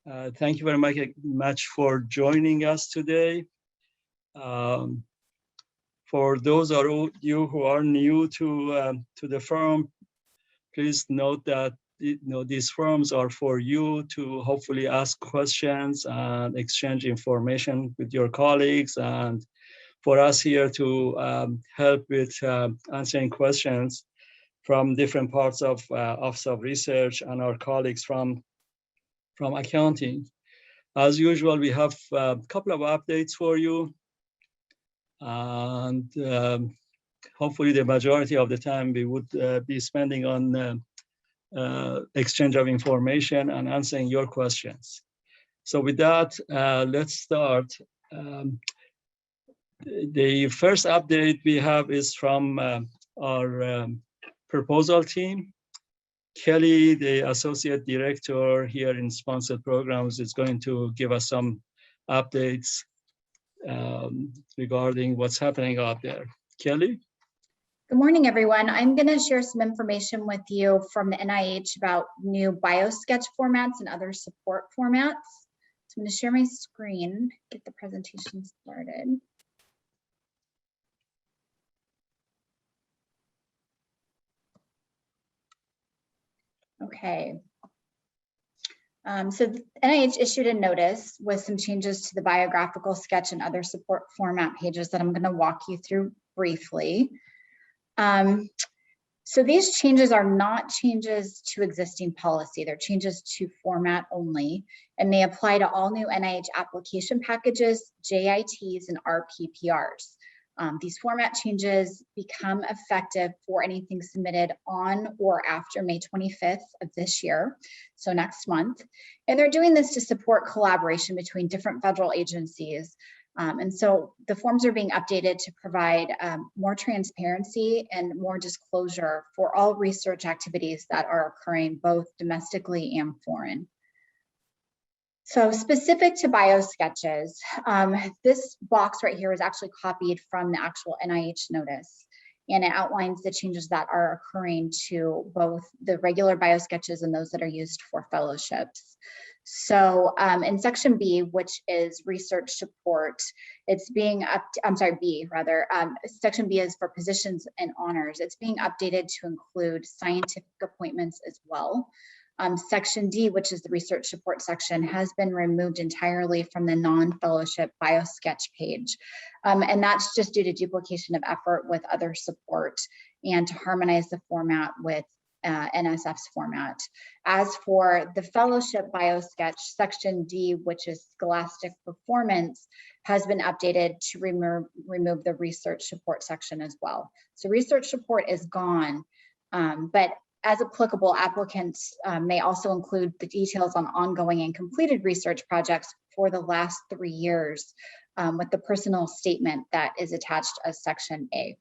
Thank you very much for joining us today. For those of you who are new to the firm, please note that these forums are for you to hopefully ask questions and exchange information with your colleagues, and for us here to help with answering questions from different parts of Office of Research and our colleagues from accounting. As usual, we have a couple of updates for you, and hopefully the majority of the time we would be spending on exchange of information and answering your questions. So with that, let's start. The first update we have is from our proposal team. Kelly, the Associate Director here in Sponsored Programs, is going to give us some updates regarding what's happening out there. Kelly? Good morning, everyone. I'm going to share some information with you from the NIH about new Biosketch formats and other support formats. So I'm going to share my screen, get the presentation started. Okay. So the NIH issued a notice with some changes to the biographical sketch and other support format pages that I'm going to walk you through briefly. So these changes are not changes to existing policy. They're changes to format only, and they apply to all new NIH application packages, JITs, and RPPRs. These format changes become effective for anything submitted on or after May 25th of this year, so next month. And they're doing this to support collaboration between different federal agencies. And so the forms are being updated to provide more transparency and more disclosure for all research activities that are occurring both domestically and foreign. So specific to biosketches, this box right here is actually copied from the actual NIH notice, and it outlines the changes that are occurring to both the regular biosketches and those that are used for fellowships. So in section B, which is research support, it's being B rather. Section B is for positions and honors. It's being updated to include scientific appointments as well. Section D, which is the research support section, has been removed entirely from the non-fellowship Biosketch page. And that's just due to duplication of effort with other support and to harmonize the format with NSF's format. As for the fellowship Biosketch, section D, which is scholastic performance, has been updated to remove the research support section as well. So research support is gone, but as applicable, applicants may also include the details on ongoing and completed research projects for the last 3 years with the personal statement that is attached as section A.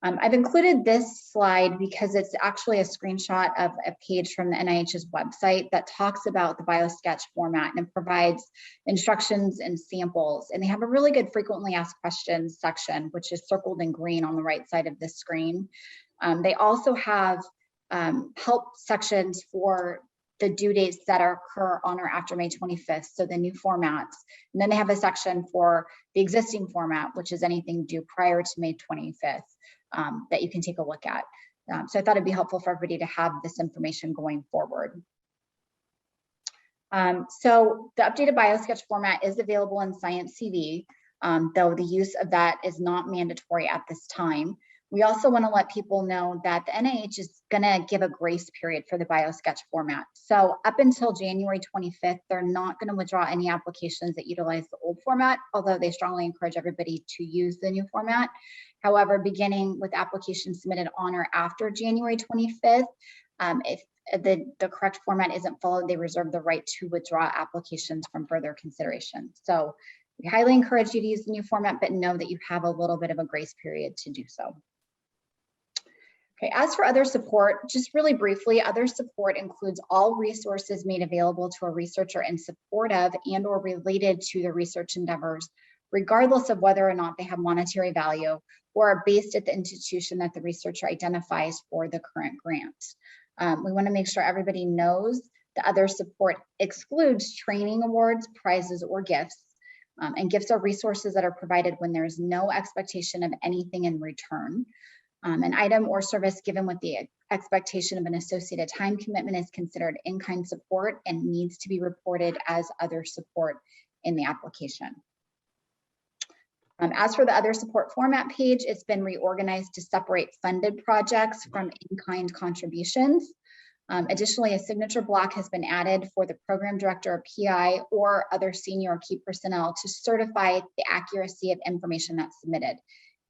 I've included this slide because it's actually a screenshot of a page from the NIH's website that talks about the Biosketch format and provides instructions and samples. And they have a really good frequently asked questions section, which is circled in green on the right side of the screen. They also have help sections for the due dates that occur on or after May 25th, so the new formats. And then they have a section for the existing format, which is anything due prior to May 25th. That you can take a look at. So I thought it'd be helpful for everybody to have this information going forward. So the updated Biosketch format is available in Science CV, though the use of that is not mandatory at this time. We also want to let people know that the NIH is going to give a grace period for the Biosketch format. So up until January 25th, they're not going to withdraw any applications that utilize the old format, although they strongly encourage everybody to use the new format. However, beginning with applications submitted on or after January 25th, if the correct format isn't followed, they reserve the right to withdraw applications from further consideration. So we highly encourage you to use the new format, but know that you have a little bit of a grace period to do so. Okay, as for other support, just really briefly, other support includes all resources made available to a researcher in support of and or related to the research endeavors, regardless of whether or not they have monetary value or are based at the institution that the researcher identifies for the current grant. We want to make sure everybody knows The other support excludes training awards, prizes, or gifts. And gifts are resources that are provided when there is no expectation of anything in return. An item or service given with the expectation of an associated time commitment is considered in-kind support and needs to be reported as other support in the application. As for the other support format page, it's been reorganized to separate funded projects from in-kind contributions. Additionally, a signature block has been added for the program director or PI or other senior or key personnel to certify the accuracy of information that's submitted.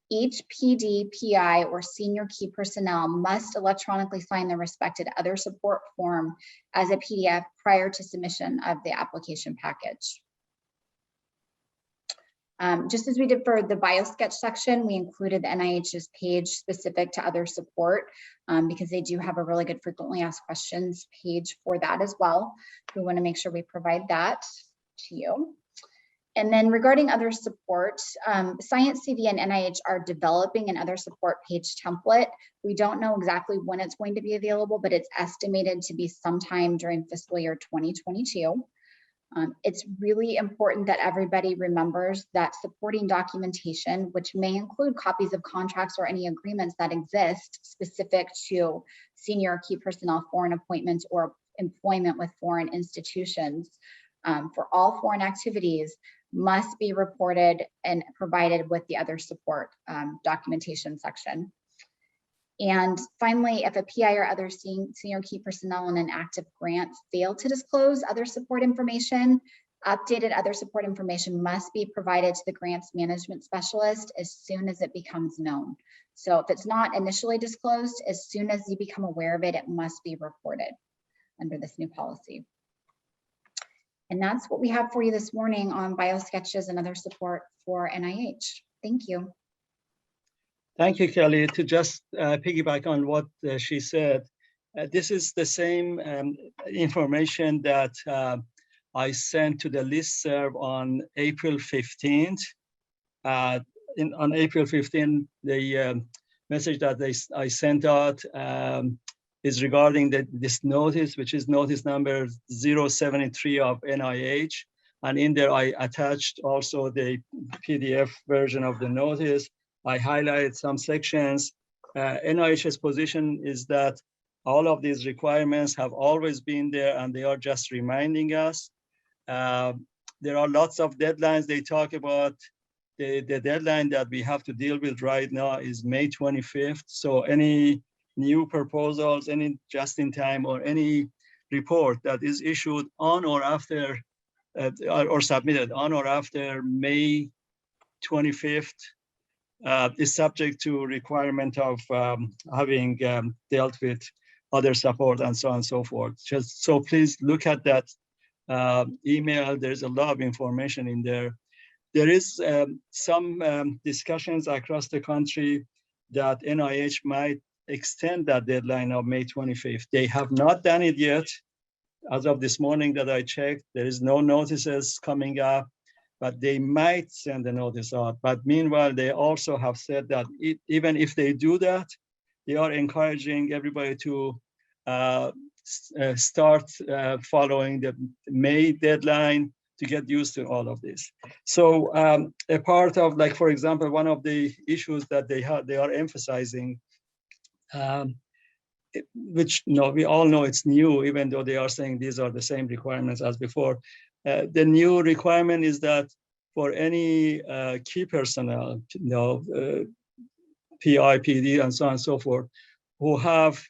Each PD, PI, or senior key personnel must electronically sign the respected other support form as a PDF prior to submission of the application package. Just as we did for the Biosketch section, we included the NIH's page specific to other support because they do have a really good frequently asked questions page for that as well. We want to make sure we provide that to you. And then regarding other support, Science CV and NIH are developing an other support page template. We don't know exactly when it's going to be available, but it's estimated to be sometime during fiscal year 2022. It's really important that everybody remembers that supporting documentation, which may include copies of contracts or any agreements that exist specific to senior key personnel foreign appointments or employment with foreign institutions for all foreign activities, must be reported and provided with the other support documentation section. And finally, if a PI or other senior key personnel in an active grant fail to disclose other support information, updated other support information must be provided to the grants management specialist as soon as it becomes known. So if it's not initially disclosed, as soon as you become aware of it, it must be reported under this new policy. And that's what we have for you this morning on biosketches and other support for NIH. Thank you. Thank you, Kelly. To just piggyback on what she said, this is the same information that I sent to the listserv on April 15th. On April 15th, the message that I sent out is regarding this notice, which is notice number 073 of NIH. And in there, I attached also the PDF version of the notice. I highlighted some sections. NIH's position is that all of these requirements have always been there and they are just reminding us. There are lots of deadlines they talk about. The deadline that we have to deal with right now is May 25th. So any new proposals, any just-in-time or any report that is issued on or after or submitted on or after May 25th is subject to requirement of having dealt with other support and so on and so forth. Just so please look at that email. There's a lot of information in there. There is some discussions across the country that NIH might extend that deadline of May 25th. They have not done it yet. As of this morning that I checked, there is no notices coming up, but they might send a notice out. But meanwhile, they also have said that even if they do that, they are encouraging everybody to start following the May deadline to get used to all of this. So a part of, like, for example, one of the issues that they are emphasizing, which we all know it's new, even though they are saying these are the same requirements as before. The new requirement is that for any key personnel, PI, PD, and so on and so forth, who have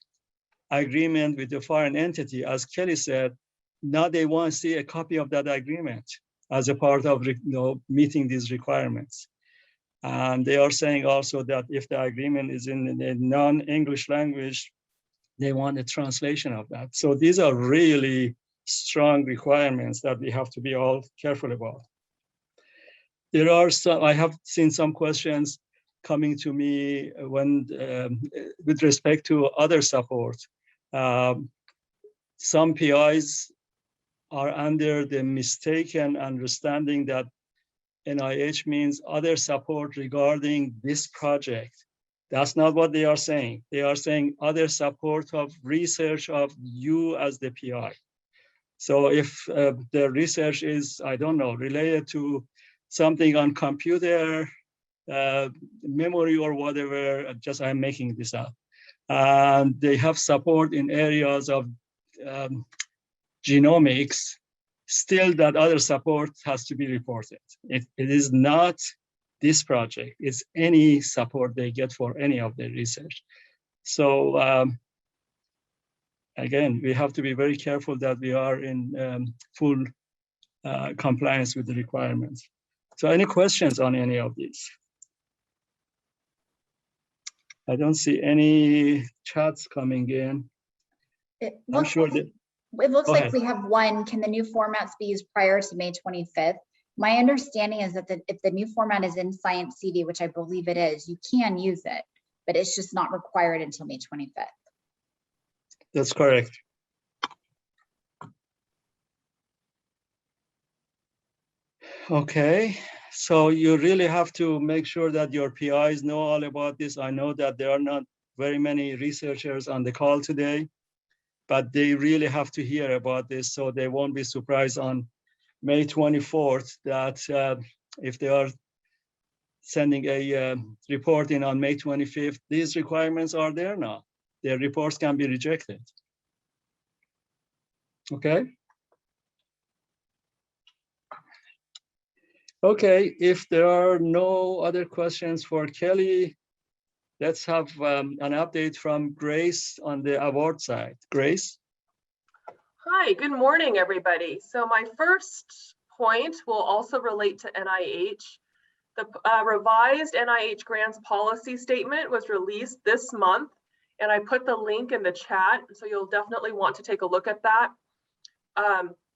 agreement with the foreign entity, as Kelly said, now they want to see a copy of that agreement as a part of meeting these requirements. And they are saying also that if the agreement is in a non-English language, they want a translation of that. So these are really strong requirements that we have to be all careful about. There are some, I have seen some questions coming to me when, with respect to other support. Some PIs are under the mistaken understanding that NIH means other support regarding this project. That's not what they are saying. They are saying other support of research of you as the PI. So if the research is, I don't know, related to something on computer, memory or whatever, just I'm making this up. And they have support in areas of genomics, still that other support has to be reported. It is not this project, it's any support they get for any of their research. So again, we have to be very careful that we are in full compliance with the requirements. So any questions on any of these? I don't see any chats coming in. It I'm looks sure like, that, it looks go like ahead. we have one. Can the new formats be used prior to May 25th? My understanding is that if the new format is in Science CD, which I believe it is, you can use it, but it's just not required until May 25th. That's correct. Okay, so you really have to make sure that your PIs know all about this. I know that there are not very many researchers on the call today, but they really have to hear about this so they won't be surprised on May 24th that if they are sending a report in on May 25th, these requirements are there now. Their reports can be rejected. Okay. Okay, if there are no other questions for Kelly, let's have an update from Grace on the award side. Grace? Hi, good morning, everybody. So my first point will also relate to NIH. The revised NIH grants policy statement was released this month, and I put the link in the chat, so you'll definitely want to take a look at that.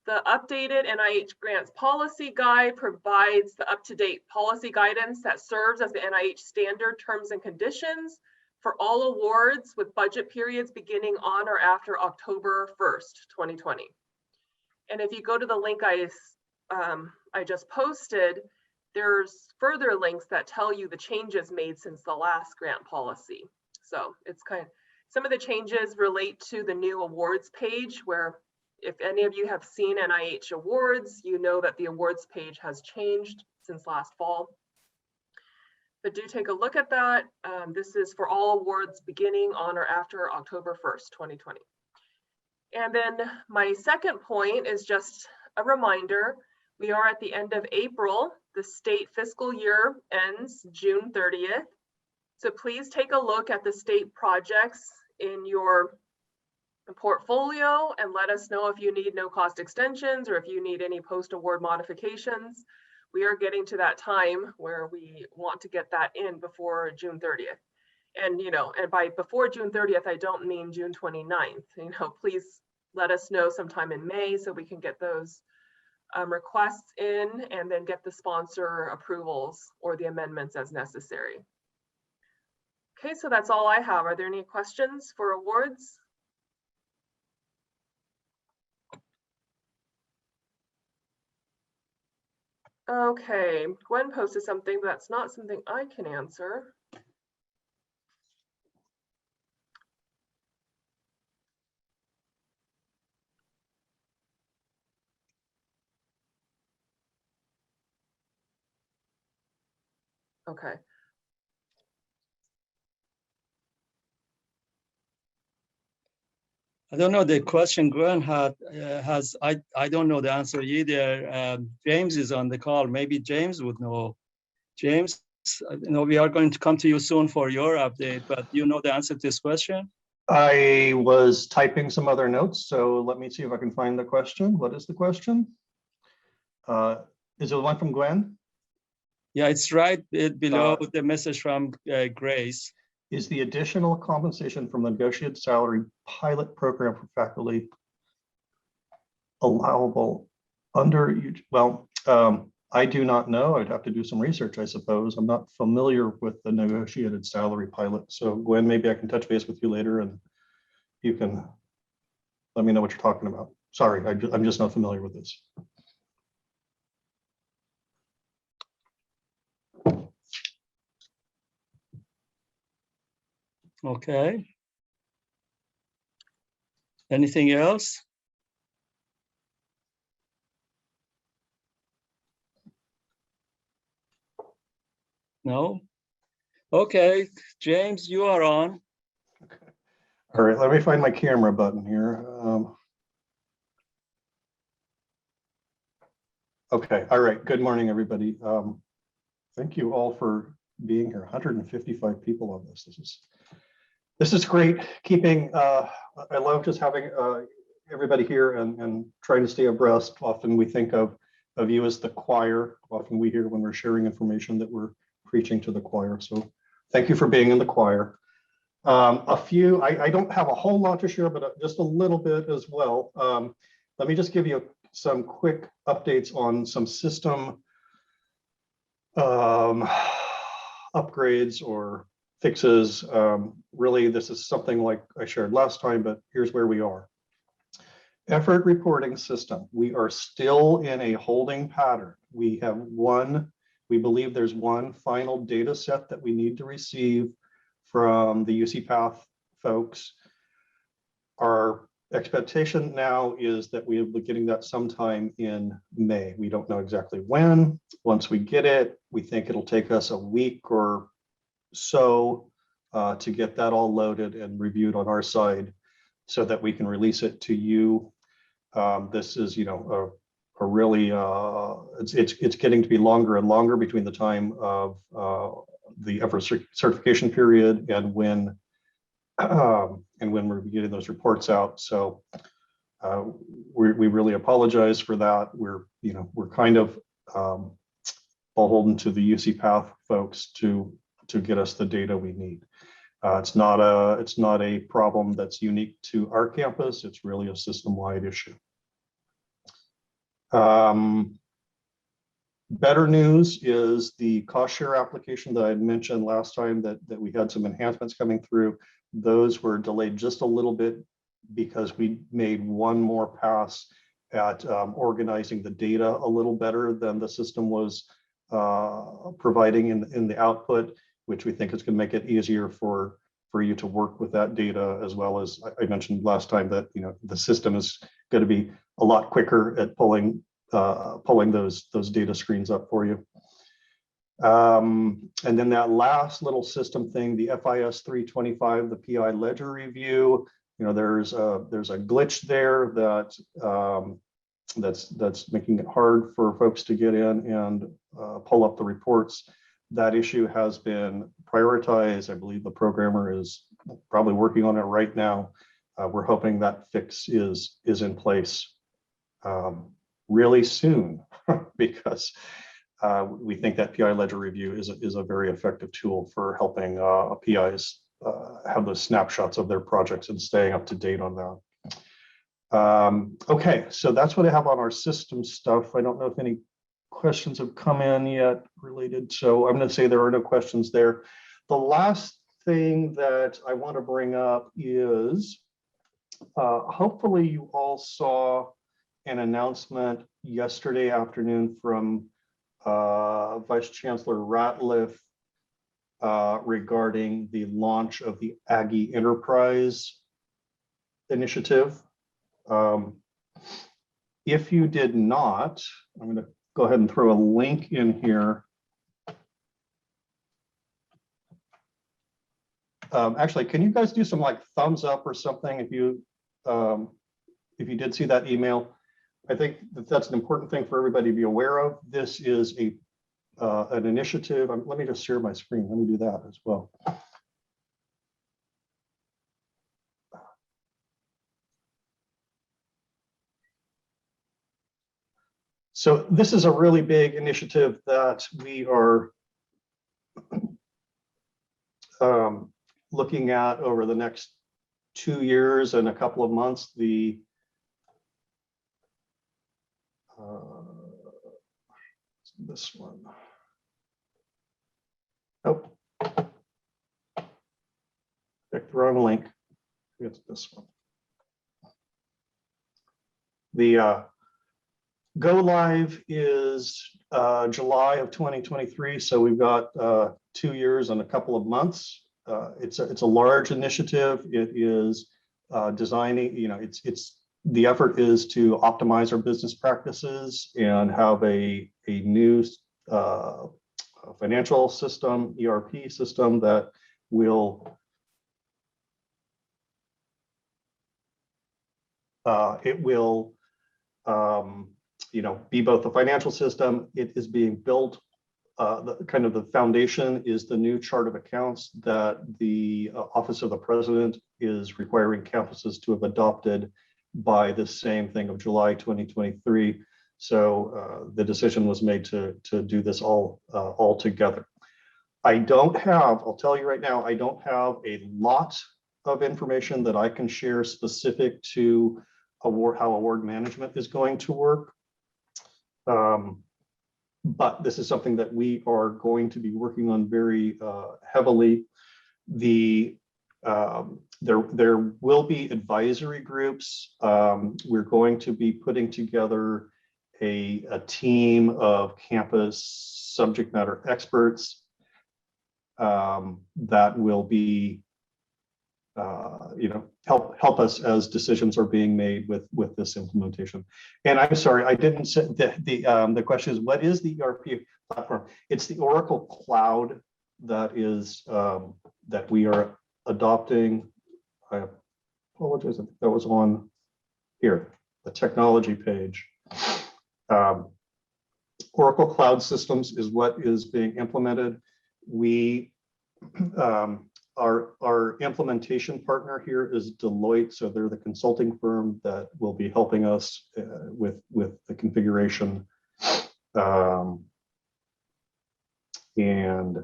The updated NIH grants policy guide provides the up-to-date policy guidance that serves as the NIH standard terms and conditions for all awards with budget periods beginning on or after October 1st, 2020. And if you go to the link I just posted, there's further links that tell you the changes made since the last grant policy. So it's some of the changes relate to the new awards page, where if any of you have seen NIH awards, you know that the awards page has changed since last fall. But do take a look at that. This is for all awards beginning on or after October 1st, 2020. And then my second point is just a reminder. We are at the end of April. The state fiscal year ends June 30th. So please take a look at the state projects in your portfolio and let us know if you need no cost extensions or if you need any post-award modifications. We are getting to that time where we want to get that in before June 30th. And, and by before June 30th, I don't mean June 29th. Please let us know sometime in May so we can get those requests in and then get the sponsor approvals or the amendments as necessary. Okay, so that's all I have. Are there any questions for awards? Okay, Gwen posted something, but that's not something I can answer. Okay. I don't know the question Gwen had I don't know the answer either. James is on the call. Maybe James would know. James, we are going to come to you soon for your update, but you know the answer to this question? I was typing some other notes, so let me see if I can find the question. What is the question? Is it one from Gwen? Yeah, it's right below the message from Grace. Is the additional compensation from the negotiated salary pilot program for faculty allowable under, well, I do not know. I'd have to do some research, I suppose. I'm not familiar with the negotiated salary pilot. So Gwen, maybe I can touch base with you later and you can let me know what you're talking about. Sorry, I'm just not familiar with this. Okay. Anything else? No? Okay, James, you are on. Okay. All right, let me find my camera button here. Okay, all right, good morning, everybody. Thank you all for being here. 155 people on this. This is great. I love just having everybody here and trying to stay abreast. Often we think of you as the choir. Often we hear when we're sharing information that we're preaching to the choir. So thank you for being in the choir. I don't have a whole lot to share, but just a little bit as well. Let me just give you some quick updates on some system upgrades or fixes. Really, this is something like I shared last time, but here's where we are. Effort reporting system. We are still in a holding pattern. We believe there's one final data set that we need to receive from the UC Path folks. Our expectation now is that we will be getting that sometime in May. We don't know exactly when. Once we get it, we think it'll take us a week or so to get that all loaded and reviewed on our side so that we can release it to you. This is, a really, it's getting to be longer and longer between the time of the effort certification period and when we're getting those reports out. So we really apologize for that. We're kind of beholden to the UC Path folks to get us the data we need. It's not a problem that's unique to our campus. It's really a system-wide issue. Better news is the cost share application that I mentioned last time that we had some enhancements coming through. Those were delayed just a little bit because we made one more pass at organizing the data a little better than the system was providing in the output, which we think is going to make it easier for you to work with that data, as well as I mentioned last time that the system is going to be a lot quicker at pulling those data screens up for you. And then that last little system thing, the FIS 325, the PI ledger review, there's a glitch there that's making it hard for folks to get in and pull up the reports. That issue has been prioritized. I believe the programmer is probably working on it right now. We're hoping that fix is in place really soon because we think that PI ledger review is a very effective tool for helping PIs have those snapshots of their projects and staying up to date on that. Okay, so that's what I have on our system stuff. I don't know if any questions have come in yet related, so I'm going to say there are no questions there. The last thing that I want to bring up is hopefully you all saw an announcement yesterday afternoon from Vice Chancellor Ratliff regarding the launch of the Aggie Enterprise Initiative. If you did not, I'm going to go ahead and throw a link in here. Actually, can you guys do some thumbs up or something if you did see that email? I think that's an important thing for everybody to be aware of. This is an initiative. Let me just share my screen. Let me do that as well. So this is a really big initiative that we are looking at over the next 2 years and a couple of months. This one. Oh, picked the wrong link. It's this one. The go live is July of 2023, so we've got 2 years and a couple of months. It's a large initiative. It is designing, the effort is to optimize our business practices and have a new financial system, ERP system that will be both the financial system. It is being built. The foundation is the new chart of accounts that the Office of the President is requiring campuses to have adopted by the same thing of July 2023. So the decision was made to do this all together. I'll tell you right now, I don't have a lot of information that I can share specific to how award management is going to work. But this is something that we are going to be working on very heavily. There will be advisory groups. We're going to be putting together a team of campus subject matter experts that will be help us as decisions are being made with this implementation. And I'm sorry, I didn't say the question is, what is the ERP platform? It's the Oracle Cloud that is that we are adopting. I apologize, I think that was on here, the technology page. Oracle Cloud Systems is what is being implemented. We our implementation partner here is Deloitte, so they're the consulting firm that will be helping us with the configuration, and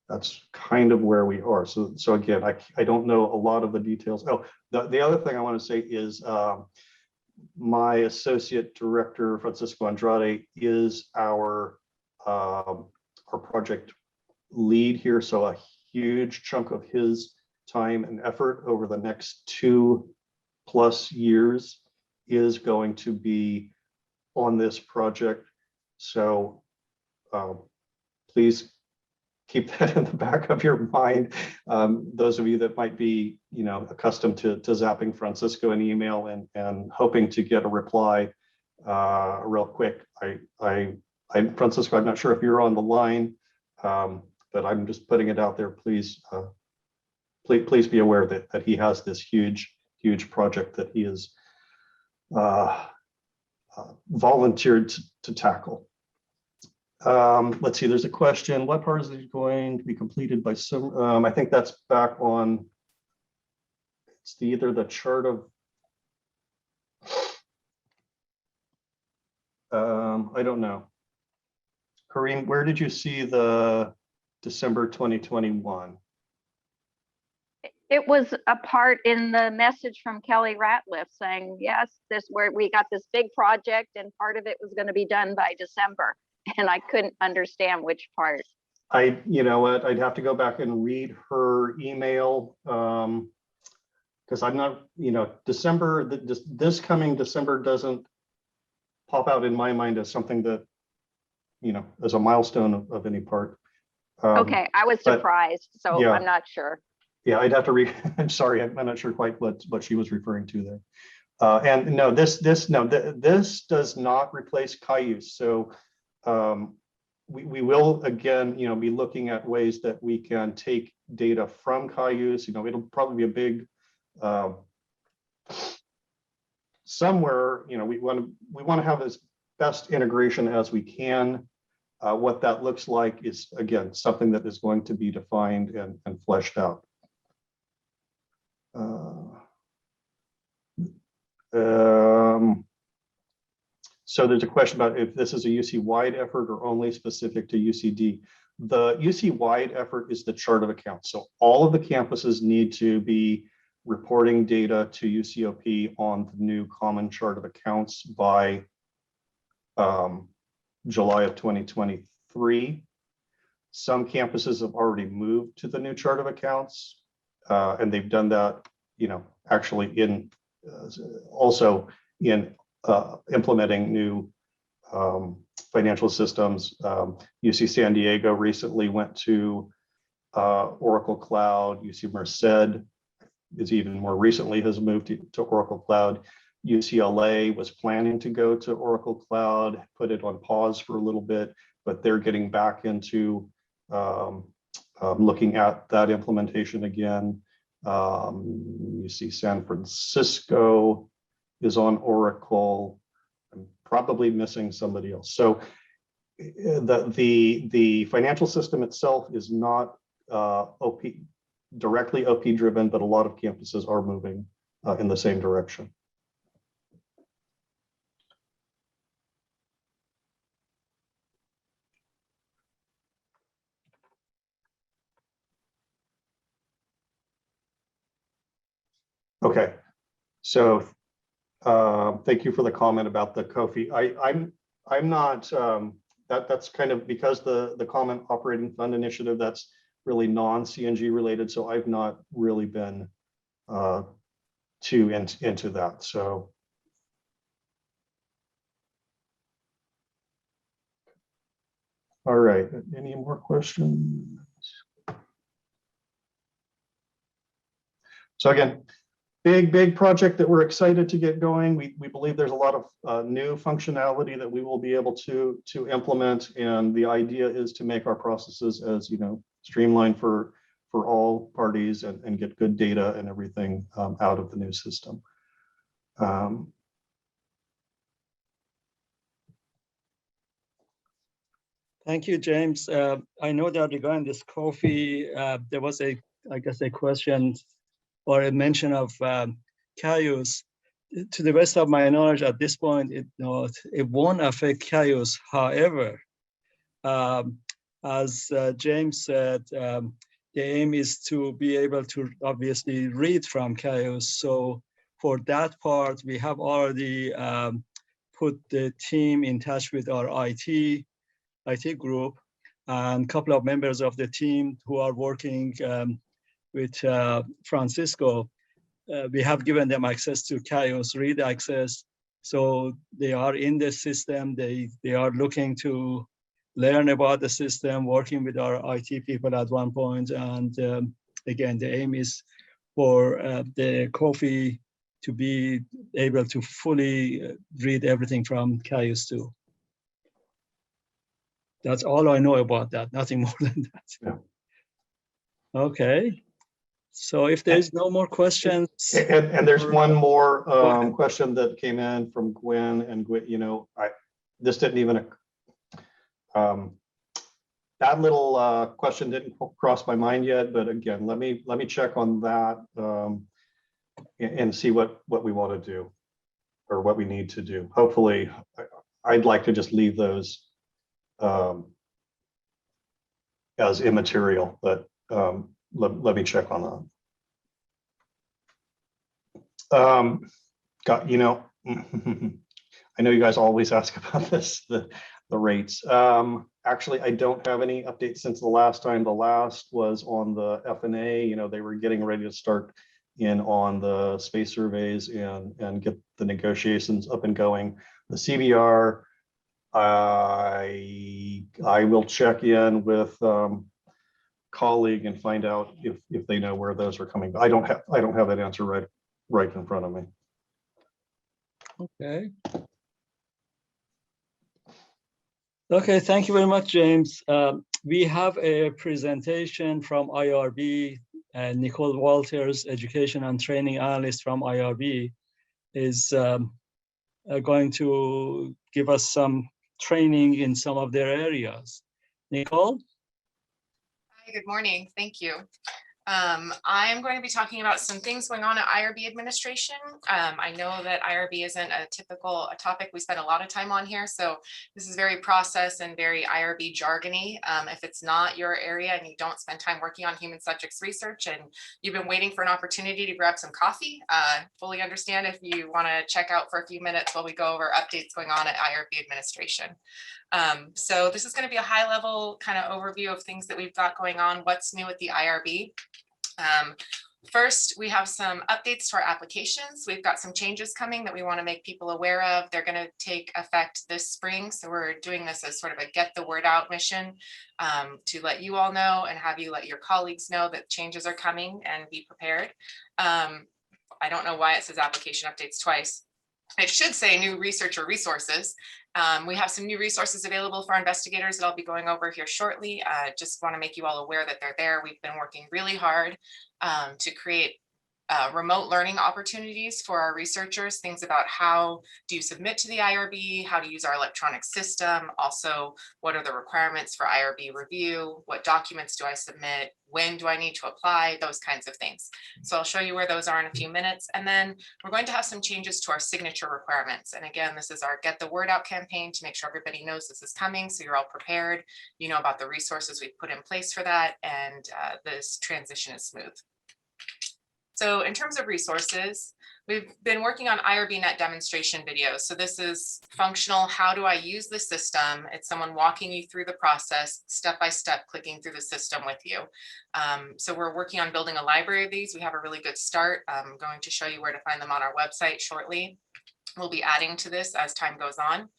that's kind of where we are. So again, I don't know a lot of the details. Oh, the other thing I want to say is my associate director Francisco Andrade is our project lead here, so a huge chunk of his time and effort over the next 2+ years is going to be on this project. So please keep that in the back of your mind. Those of you that might be, accustomed to zapping Francisco an email and hoping to get a reply real quick. Francisco, I'm not sure if you're on the line, but I'm just putting it out there. Please be aware that he has this huge project that he has volunteered to tackle. Let's see, there's a question. What part is going to be completed by some? I think that's back on, it's either the chart of, I don't know. Kareem, where did you see the December 2021? It was a part in the message from Kelly Ratliff saying, yes, we got this big project and part of it was going to be done by December. And I couldn't understand which part. You know what, I'd have to go back and read her email because I'm not, December, this coming December doesn't pop out in my mind as something that, as a milestone of any part. Okay, I was surprised, so yeah. I'm not sure. Yeah, I'd have to read. I'm sorry, I'm not sure quite what she was referring to there. And no, this does not replace Cayuse. So we will again, be looking at ways that we can take data from Cayuse. It'll probably be a big somewhere. We want to have as best integration as we can. What that looks like is, again, something that is going to be defined and fleshed out. So there's a question about if this is a UC-wide effort or only specific to UCD. The UC-wide effort is the chart of accounts. So all of the campuses need to be reporting data to UCOP on the new common chart of accounts by July of 2023. Some campuses have already moved to the new chart of accounts, and they've done that, actually in also in implementing new financial systems. UC San Diego recently went to Oracle Cloud. UC Merced is even more recently has moved to Oracle Cloud. UCLA was planning to go to Oracle Cloud, put it on pause for a little bit, but they're getting back into looking at that implementation again. You see San Francisco is on Oracle. I'm probably missing somebody else. So the financial system itself is not directly OP driven, but a lot of campuses are moving in the same direction. Okay, so thank you for the comment about the COFI. I'm not that's kind of because the Common Operating Fund Initiative, that's really non-CNG related. So I've not really been too into that. So all right, any more questions? So again, big project that we're excited to get going. We believe there's a lot of new functionality that we will be able to implement, and the idea is to make our processes as streamlined for all parties and get good data and everything out of the new system. Thank you, James. I know that regarding this coffee, there was I guess a question or a mention of CAIUS. To the best of my knowledge, at this point, it won't affect CAIUS. However, as James said, the aim is to be able to obviously read from CAIUS. So for that part, we have already put the team in touch with our IT group and a couple of members of the team who are working with Francisco. We have given them access to CAIUS read access. So they are in the system. They are looking to learn about the system, working with our IT people at one point. And again, the aim is for the coffee to be able to fully read everything from CAIUS 2. That's all I know about that, nothing more than that. Yeah. Okay. So if there's no more questions. And there's one more question that came in from Gwen, and Gwen, this didn't even, that little question didn't cross my mind yet, but again, let me check on that and see what we want to do or what we need to do. Hopefully, I'd like to just leave those as immaterial, but let me check on that. I know you guys always ask about this, the rates. Actually, I don't have any updates since the last time. The last was on the F&A. They were getting ready to start in on the space surveys and get the negotiations up and going. The CBR, I will check in with colleague and find out if they know where those are coming. I don't have that answer right in front of me. Okay. Okay, thank you very much, James. We have a presentation from IRB, and Nicole Walters, Education and Training Analyst from IRB, is going to give us some training in some of their areas. Nicole? Hi, good morning. Thank you. I'm going to be talking about some things going on at IRB Administration. I know that IRB isn't a topic we spend a lot of time on here, so this is very process and very IRB jargony. If it's not your area and you don't spend time working on human subjects research and you've been waiting for an opportunity to grab some coffee, fully understand if you want to check out for a few minutes while we go over updates going on at IRB Administration. So this is going to be a high level kind of overview of things that we've got going on, what's new at the IRB. First, we have some updates to our applications. We've got some changes coming that we want to make people aware of. They're going to take effect this spring. So we're doing this as sort of a get the word out mission to let you all know and have you let your colleagues know that changes are coming and be prepared. I don't know why it says application updates twice. It should say new researcher resources. We have some new resources available for investigators that I'll be going over here shortly. Just want to make you all aware that they're there. We've been working really hard to create remote learning opportunities for our researchers, things about how do you submit to the IRB, how to use our electronic system, also what are the requirements for IRB review, what documents do I submit, when do I need to apply, those kinds of things. So I'll show you where those are in a few minutes. And then we're going to have some changes to our signature requirements. And again, this is our Get the Word Out campaign to make sure everybody knows this is coming, so you're all prepared. You know about the resources we've put in place for that, and this transition is smooth. So in terms of resources, we've been working on IRB Net demonstration videos. So this is functional. How do I use the system? It's someone walking you through the process, step by step, clicking through the system with you. So we're working on building a library of these. We have a really good start. I'm going to show you where to find them on our website shortly. We'll be adding to this as time goes on.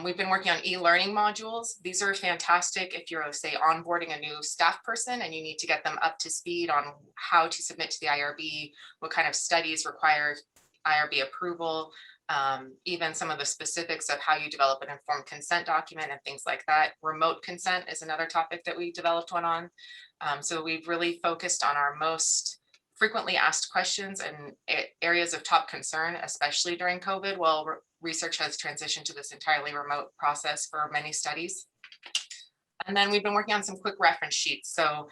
We've been working on e-learning modules. These are fantastic if you're, say, onboarding a new staff person and you need to get them up to speed on how to submit to the IRB, what kind of studies require IRB approval, even some of the specifics of how you develop an informed consent document and things like that. Remote consent is another topic that we developed one on. So we've really focused on our most frequently asked questions and areas of top concern, especially during COVID, while research has transitioned to this entirely remote process for many studies. And then we've been working on some quick reference sheets. So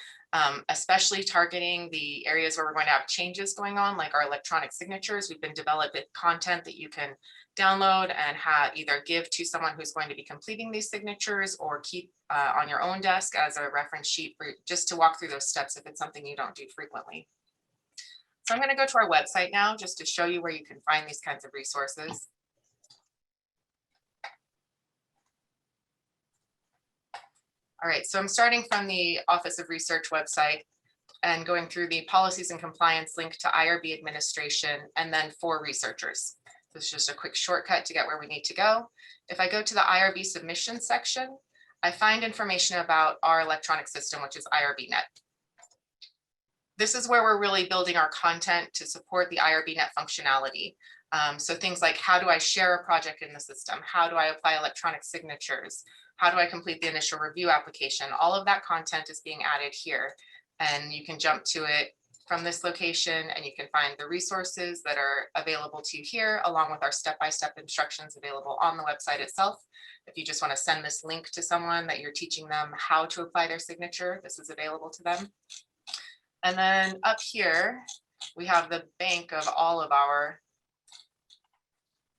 especially targeting the areas where we're going to have changes going on, like our electronic signatures. We've been developing content that you can download and either give to someone who's going to be completing these signatures or keep on your own desk as a reference sheet for just to walk through those steps if it's something you don't do frequently. So I'm going to go to our website now just to show you where you can find these kinds of resources. All right, so I'm starting from the Office of Research website and going through the policies and compliance link to IRB administration and then for researchers. This is just a quick shortcut to get where we need to go. If I go to the IRB submission section, I find information about our electronic system, which is IRB Net. This is where we're really building our content to support the IRB Net functionality. So things like, how do I share a project in the system? How do I apply electronic signatures? How do I complete the initial review application? All of that content is being added here. And you can jump to it from this location and you can find the resources that are available to you here, along with our step-by-step instructions available on the website itself. If you just want to send this link to someone that you're teaching them how to apply their signature, this is available to them. And then up here, we have the bank of all of our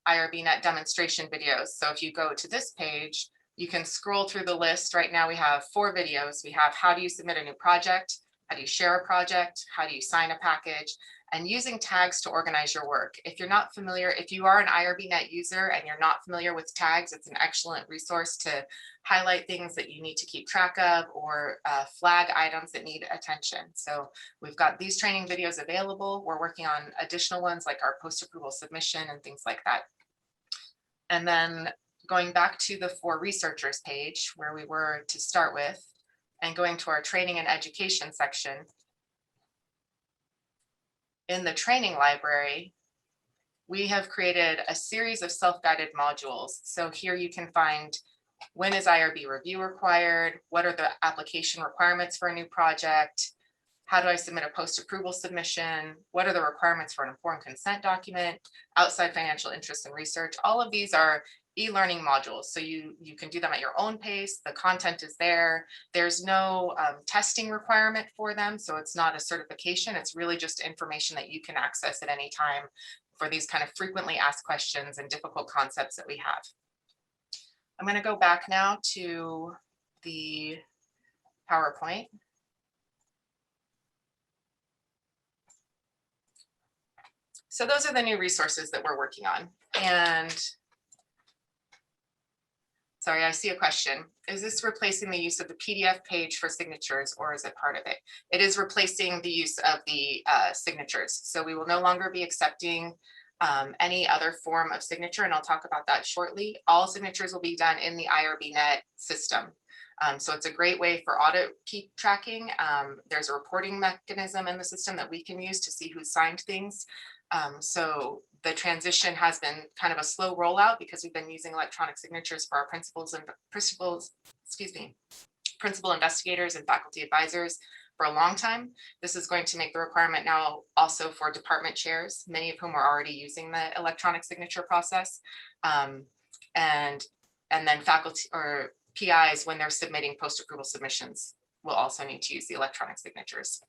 IRB Net demonstration videos. So if you go to this page, you can scroll through the list. Right now we have 4 videos. We have how do you submit a new project? How do you share a project? How do you sign a package? And using tags to organize your work. If you're not familiar, if you are an IRB Net user and you're not familiar with tags, it's an excellent resource to highlight things that you need to keep track of or flag items that need attention. So we've got these training videos available. We're working on additional ones like our post-approval submission and things like that. And then going back to the for researchers page where we were to start with and going to our training and education section. In the training library, we have created a series of self-guided modules. So here you can find when is IRB review required? What are the application requirements for a new project? How do I submit a post-approval submission? What are the requirements for an informed consent document? Outside financial interest and research. All of these are e-learning modules. So you can do them at your own pace. The content is there. There's no testing requirement for them. So it's not a certification. It's really just information that you can access at any time for these kind of frequently asked questions and difficult concepts that we have. I'm going to go back now to the PowerPoint. So those are the new resources that we're working on. And sorry, I see a question. Is this replacing the use of the PDF page for signatures or is it part of it? It is replacing the use of the signatures. So we will no longer be accepting any other form of signature, and I'll talk about that shortly. All signatures will be done in the IRB Net system. So it's a great way for audit keep tracking. There's a reporting mechanism in the system that we can use to see who signed things. So the transition has been kind of a slow rollout because we've been using electronic signatures for our principal investigators and faculty advisors for a long time. This is going to make the requirement now also for department chairs, many of whom are already using the electronic signature process. And then faculty or PIs, when they're submitting post-approval submissions, will also need to use the electronic signatures.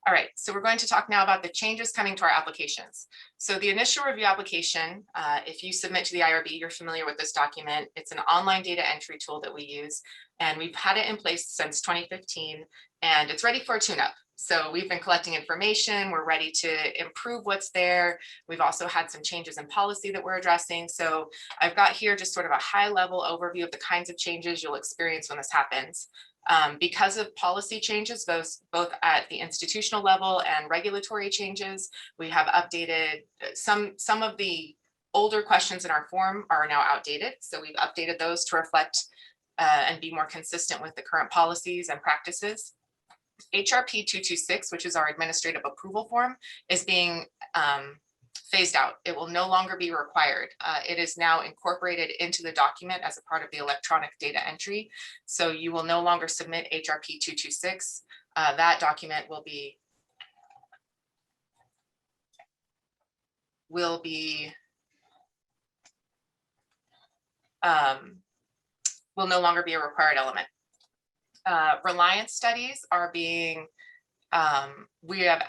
All right, so we're going to talk now about the changes coming to our applications. So the initial review application, if you submit to the IRB, you're familiar with this document. It's an online data entry tool that we use, and we've had it in place since 2015, and it's ready for a tune-up. So we've been collecting information, we're ready to improve what's there. We've also had some changes in policy that we're addressing. So I've got here just sort of a high-level overview of the kinds of changes you'll experience when this happens. Because of policy changes, both at the institutional level and regulatory changes, we have updated some of the older questions in our form are now outdated. So we've updated those to reflect and be more consistent with the current policies and practices. HRP 226, which is our administrative approval form, is being phased out. It will no longer be required. It is now incorporated into the document as a part of the electronic data entry. So you will no longer submit HRP 226. That document will no longer be a required element. Reliance studies are being we have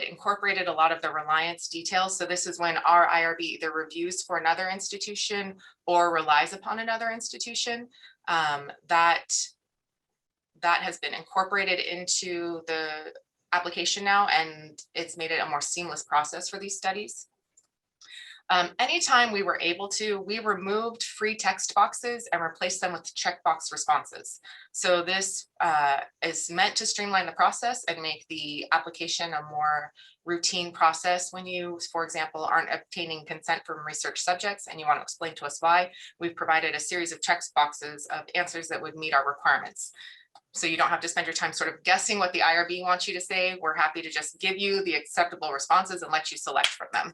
incorporated a lot of the reliance details. So this is when our IRB either reviews for another institution or relies upon another institution. That has been incorporated into the application now, and it's made it a more seamless process for these studies. Anytime we were able to, we removed free text boxes and replaced them with checkbox responses. So this is meant to streamline the process and make the application a more routine process. When you, for example, aren't obtaining consent from research subjects and you want to explain to us why, we've provided a series of checkboxes of answers that would meet our requirements. So you don't have to spend your time sort of guessing what the IRB wants you to say. We're happy to just give you the acceptable responses and let you select from them.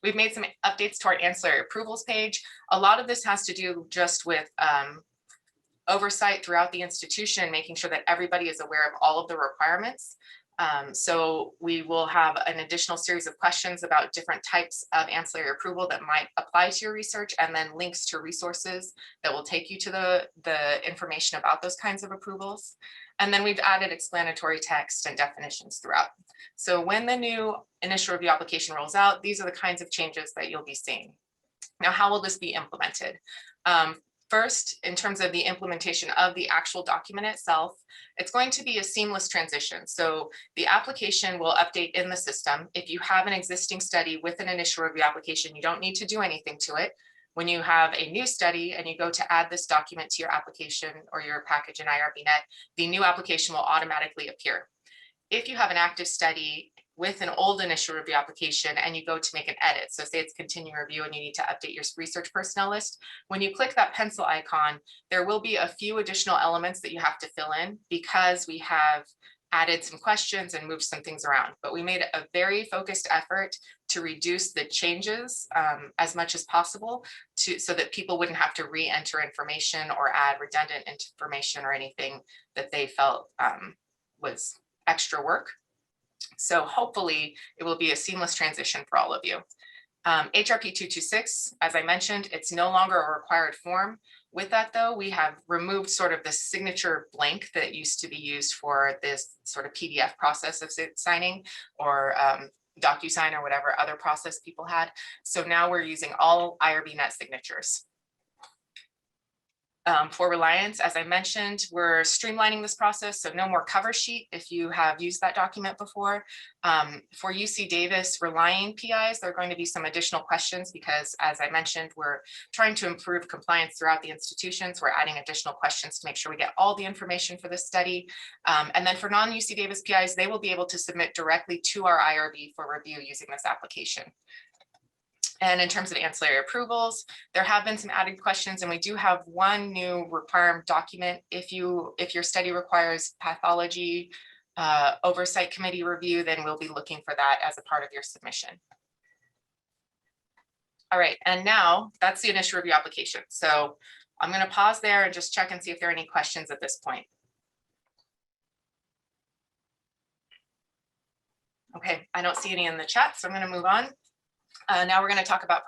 We've made some updates to our ancillary approvals page. A lot of this has to do just with oversight throughout the institution, making sure that everybody is aware of all of the requirements. So we will have an additional series of questions about different types of ancillary approval that might apply to your research, and then links to resources that will take you to the information about those kinds of approvals. And then we've added explanatory text and definitions throughout. So when the new initial review application rolls out, these are the kinds of changes that you'll be seeing. Now, how will this be implemented? First, in terms of the implementation of the actual document itself, it's going to be a seamless transition. So the application will update in the system. If you have an existing study with an initial review application, you don't need to do anything to it. When you have a new study and you go to add this document to your application or your package in IRBnet, the new application will automatically appear. If you have an active study with an old initial review application and you go to make an edit, so say it's continuing review and you need to update your research personnel list, when you click that pencil icon, there will be a few additional elements that you have to fill in because we have added some questions and moved some things around. But we made a very focused effort to reduce the changes as much as possible so that people wouldn't have to re-enter information or add redundant information or anything that they felt was extra work. So hopefully it will be a seamless transition for all of you. HRP 226, as I mentioned, it's no longer a required form. With that though, we have removed sort of the signature blank that used to be used for this sort of PDF process of signing or DocuSign or whatever other process people had. So now we're using all IRBnet signatures. For Reliance, as I mentioned, we're streamlining this process, so no more cover sheet if you have used that document before. For UC Davis relying PIs, there are going to be some additional questions because, as I mentioned, we're trying to improve compliance throughout the institutions. We're adding additional questions to make sure we get all the information for this study. And then for non-UC Davis PIs, they will be able to submit directly to our IRB for review using this application. And in terms of ancillary approvals, there have been some added questions, and we do have one new requirement document. If your study requires pathology oversight committee review, then we'll be looking for that as a part of your submission. All right, and now that's the initial review application. So I'm going to pause there and just check and see if there are any questions at this point. Okay, I don't see any in the chat, so I'm going to move on. Now we're going to talk about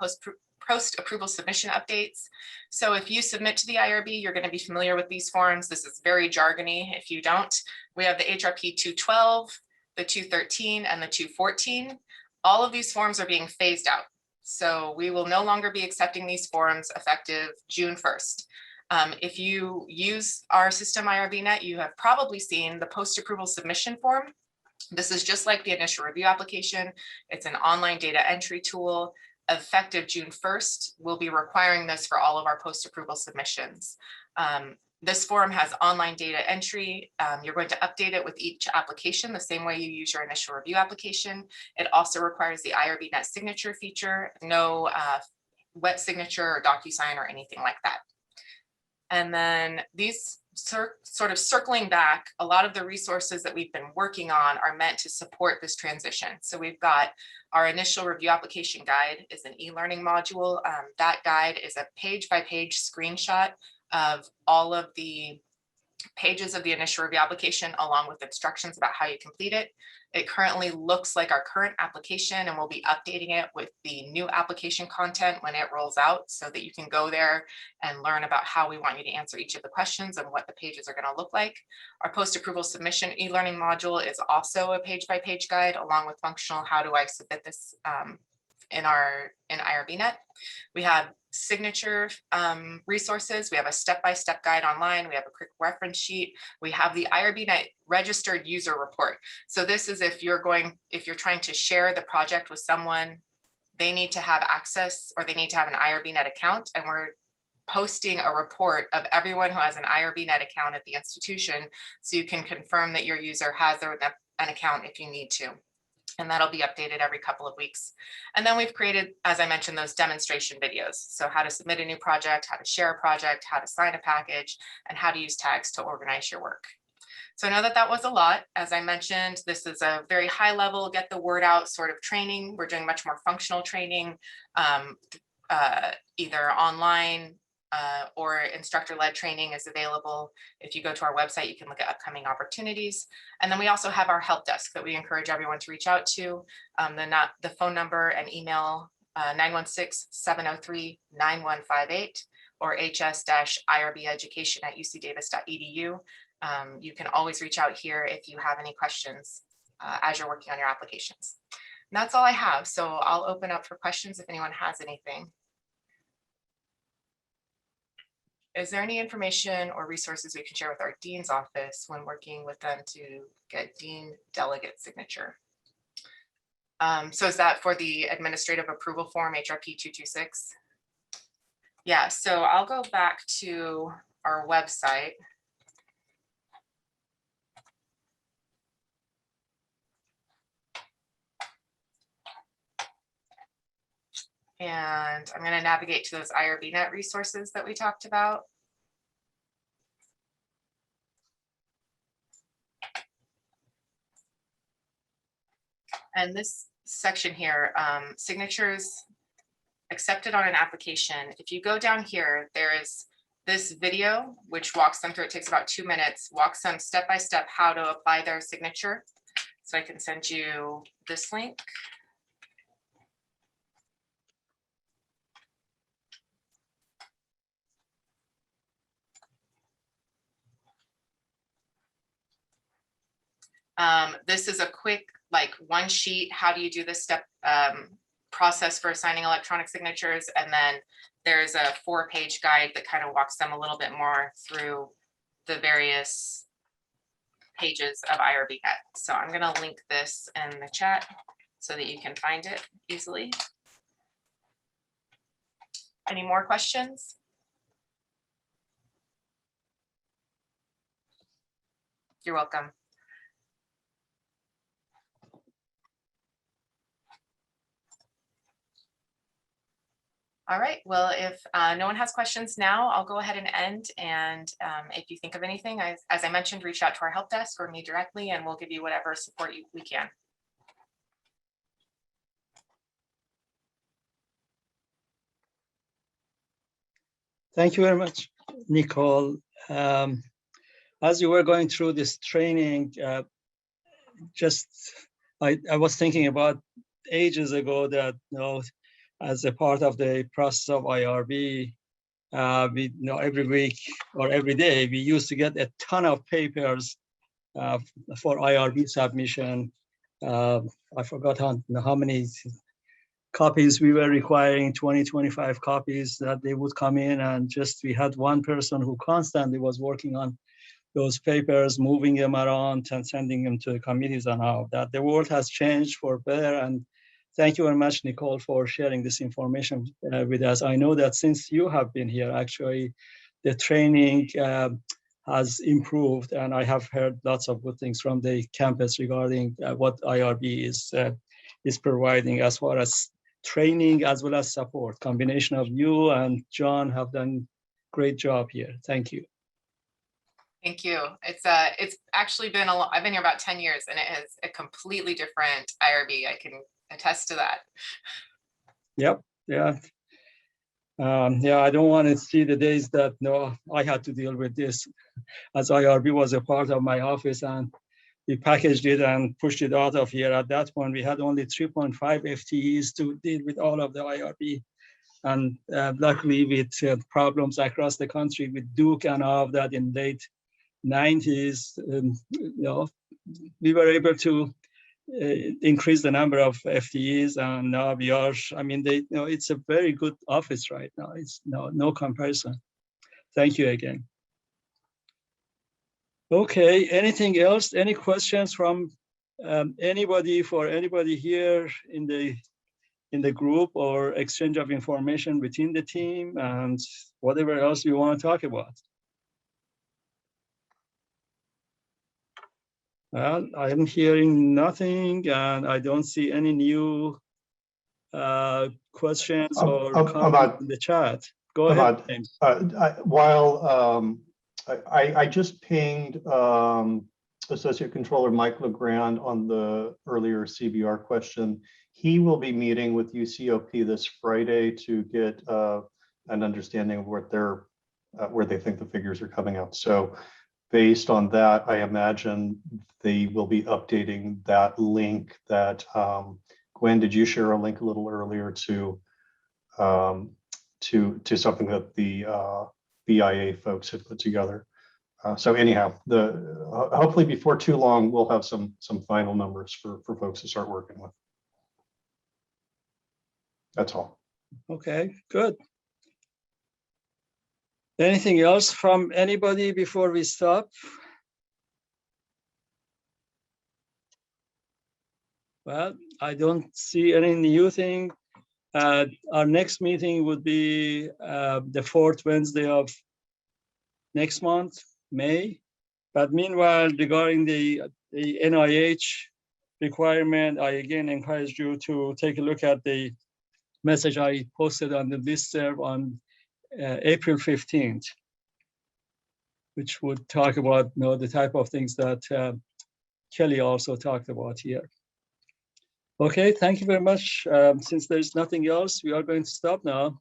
post-approval submission updates. So if you submit to the IRB, you're going to be familiar with these forms. This is very jargony. If you don't, we have the HRP 212, the 213, and the 214. All of these forms are being phased out. So we will no longer be accepting these forms effective June 1st. If you use our system IRBnet, you have probably seen the post-approval submission form. This is just like the initial review application. It's an online data entry tool. Effective June 1st, we'll be requiring this for all of our post-approval submissions. This form has online data entry. You're going to update it with each application the same way you use your initial review application. It also requires the IRBnet signature feature, no wet signature or DocuSign or anything like that. And then these sort of circling back, a lot of the resources that we've been working on are meant to support this transition. So we've got our initial review application guide is an e-learning module. That guide is a page-by-page screenshot of all of the pages of the initial review application along with instructions about how you complete it. It currently looks like our current application, and we'll be updating it with the new application content when it rolls out so that you can go there and learn about how we want you to answer each of the questions and what the pages are going to look like. Our post-approval submission e-learning module is also a page-by-page guide along with functional how do I submit this in IRBnet. We have signature resources. We have a step-by-step guide online. We have a quick reference sheet. We have the IRBnet registered user report. So this is if you're trying to share the project with someone, they need to have access or they need to have an IRBnet account, and we're posting a report of everyone who has an IRBnet account at the institution so you can confirm that your user has an account if you need to. And that'll be updated every couple of weeks. And then we've created, as I mentioned, those demonstration videos. So how to submit a new project, how to share a project, how to sign a package, and how to use tags to organize your work. So I know that that was a lot. As I mentioned, this is a very high level, get the word out sort of training. We're doing much more functional training, either online or instructor-led training is available. If you go to our website, you can look at upcoming opportunities. And then we also have our help desk that we encourage everyone to reach out to. The phone number and email 916-703-9158 or hs-irbeducation@ucdavis.edu. You can always reach out here if you have any questions as you're working on your applications. And that's all I have. So I'll open up for questions if anyone has anything. Is there any information or resources we can share with our dean's office when working with them to get dean delegate signature? So is that for the administrative approval form, HRP 226? Yeah, so I'll go back to our website. And I'm going to navigate to those IRBnet resources that we talked about. And this section here, signatures accepted on an application. If you go down here, there is this video, which walks them through, it takes about 2 minutes, walks them step by step how to apply their signature. So I can send you this link. This is a quick, like one sheet. How do you do this step process for assigning electronic signatures? And then there's a 4-page guide that kind of walks them a little bit more through the various pages of IRBnet. So I'm going to link this in the chat so that you can find it easily. Any more questions? You're welcome. All right, well, if no one has questions now, I'll go ahead and end. And if you think of anything, as I mentioned, reach out to our help desk or me directly, and we'll give you whatever support we can. Thank you very much, Nicole. As you were going through this training, I was thinking about ages ago that, you know, as a part of the process of IRB, we, you know, every week or every day, we used to get a ton of papers for IRB submission. I forgot how many copies we were requiring, 20, 25 copies that they would come in, and just we had one person who constantly was working on those papers, moving them around and sending them to the committees and all of that. The world has changed for better, and thank you very much, Nicole, for sharing this information with us. I know that since you have been here, actually, the training has improved, and I have heard lots of good things from the campus regarding what IRB is providing as far as training as well as support. Combination of you and John have done great job here. Thank you. Thank you. It's actually been I've been here about 10 years, and it is a completely different IRB. I can attest to that. Yep. Yeah. Yeah, I don't want to see the days that I had to deal with this, as IRB was a part of my office, and we packaged it and pushed it out of here. At that point, we had only 3.5 FTEs to deal with all of the IRB. And luckily, with problems across the country with Duke and all of that in late 90s, we were able to increase the number of FTEs, and now we are, I mean, it's a very good office right now. It's no comparison. Thank you again. Okay, anything else? Any questions from anybody here in the group, or exchange of information within the team, and whatever else you want to talk about? Well, I'm hearing nothing, and I don't see any new questions or comments in the chat. Go ahead, James. I just pinged Associate Controller Mike LeGrand on the earlier CBR question. He will be meeting with UCOP this Friday to get an understanding of what where they think the figures are coming out. So based on that, I imagine they will be updating that link that Gwen, did you share a link a little earlier to something that the BIA folks had put together? So anyhow, hopefully before too long, we'll have some final numbers for folks to start working with. That's all. Okay, good. Anything else from anybody before we stop? Well, I don't see any new thing. Our next meeting would be the 4th Wednesday of next month, May. But meanwhile, regarding the NIH requirement, I again encourage you to take a look at the message I posted on the listserv on April 15th, which would talk about the type of things that Kelly also talked about here. Okay, thank you very much. Since there's nothing else, we are going to stop now.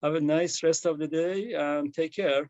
Have a nice rest of the day and take care.